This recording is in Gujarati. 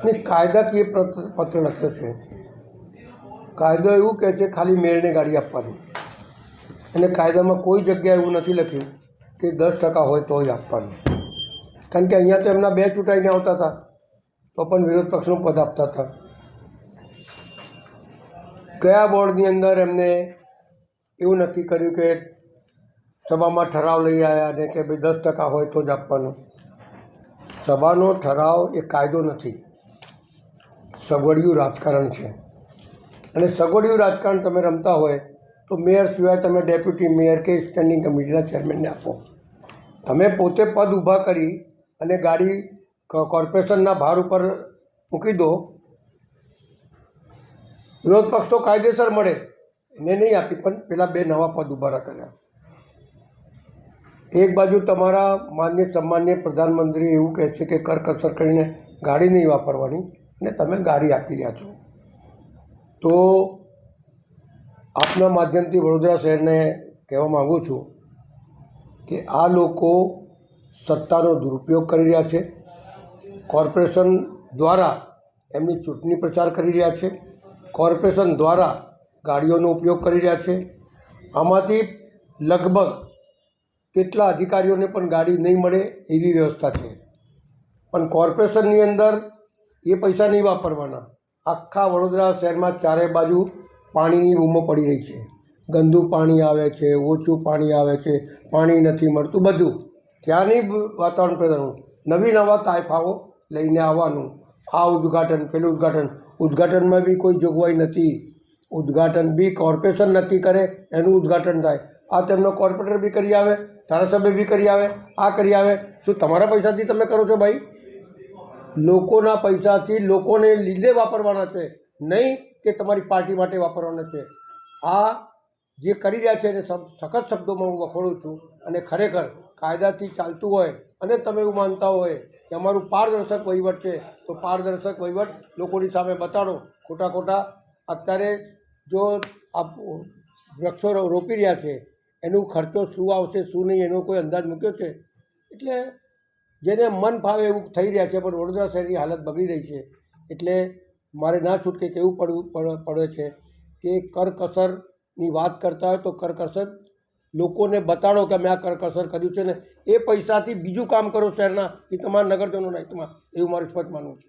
ને કાયદાકીય પત્ર લખ્યો છે। કાયદો એવું કહે છે ખાલી મેયરને ગાડી આપવાની, અને કાયદામાં કોઈ જગ્યાએ એવું નથી લખ્યું કે 10% હોય તો જ આપવાનું। કારણ કે અહીંયા તો એમના 2 ચૂંટાઈને આવતા હતા તો પણ વિરોધ પક્ષનું પદ આપતા હતા। કયા બોર્ડની અંદર એમને એવું નક્કી કર્યું કે સભામાં ઠરાવ લઈ આવ્યા અને કે ભાઈ 10% હોય તો જ આપવાનું? સભાનો ઠરાવ એ કાયદો નથી, સગવડિયું રાજકારણ છે। અને સગવડિયું રાજકારણ તમે રમતા હોય તો મેયર સિવાય તમે ડેપ્યુટી મેયર કે સ્ટેન્ડિંગ કમિટીના ચેરમેનને આપો। તમે પોતે પદ ઊભા કરી અને ગાડી કોર્પોરેશનના ભાર ઉપર મૂકી દો। વિરોધ પક્ષ તો કાયદેસર મળે એને નહીં આપી, પણ પેલા 2 નવા પદ ઊભા કર્યા। એક બાજુ તમારા માન્ય સન્માન્ય પ્રધાનમંત્રી એવું કહે છે કે કરકસર કરીને ગાડી નહીં વાપરવાની, અને તમે ગાડી આપી રહ્યા છો। તો આપના માધ્યમથી વડોદરા શહેરને કહેવા માગું છું કે આ લોકો સત્તાનો દુરુપયોગ કરી રહ્યા છે। કોર્પોરેશન દ્વારા એમની ચૂંટણી પ્રચાર કરી રહ્યા છે, કોર્પોરેશન દ્વારા ગાડીઓનો ઉપયોગ કરી રહ્યા છે। આમાંથી લગભગ કેટલા અધિકારીઓને પણ ગાડી નહીં મળે એવી વ્યવસ્થા છે, પણ કોર્પોરેશનની અંદર એ પૈસા નહીં વાપરવાના। આખા વડોદરા શહેરમાં ચારે બાજુ પાણીની બૂમો પડી રહી છે, ગંદુ પાણી આવે છે, ઓછું પાણી આવે છે, પાણી નથી મળતું, બધું ત્યાંની વાતાવરણ પેદા, નવા તાયફાઓ લઈને આવવાનું, આ ઉદ્ઘાટન પેલું ઉદ્ઘાટન, ઉદ્ઘાટનમાં બી કોઈ જોગવાઈ નથી। ઉદ્ઘાટન બી કોર્પોરેશન નક્કી કરે એનું ઉદ્ઘાટન થાય। આ તેમનો કોર્પોરેટર બી કરી આવે, ધારાસભ્ય બી કરી આવે, આ કરી આવે। શું તમારા પૈસાથી તમે કરો છો ભાઈ? લોકોના પૈસાથી લોકોને લીધે વાપરવાના છે, નહીં કે તમારી પાર્ટી માટે વાપરવાના છે। આ જે કરી રહ્યા છે એને સખત શબ્દોમાં હું વખોડું છું। અને ખરેખર કાયદાથી ચાલતું હોય અને તમે એવું માનતા હોય કે અમારું પારદર્શક વહીવટ છે તો પારદર્શક વહીવટ લોકોની સામે બતાડો। ખોટા અત્યારે જો આ વૃક્ષો રોપી રહ્યા છે એનું ખર્ચો શું આવશે શું નહીં એનો કોઈ અંદાજ મૂક્યો છે? એટલે જેને મન ફાવે એવું થઈ રહ્યા છે, પણ વડોદરા શહેરની હાલત બગડી રહી છે। એટલે મારે ના છૂટકે કહેવું પડે છે કે કરકસરની વાત કરતા હોય તો કરકસર લોકોને બતાડો કે મેં આ કરકસર કર્યું છે ને એ પૈસાથી બીજું કામ કરો શહેરના, એ તમારા નગરજનોના હિતમાં, એવું મારું સ્પષ્ટ માનવું છે।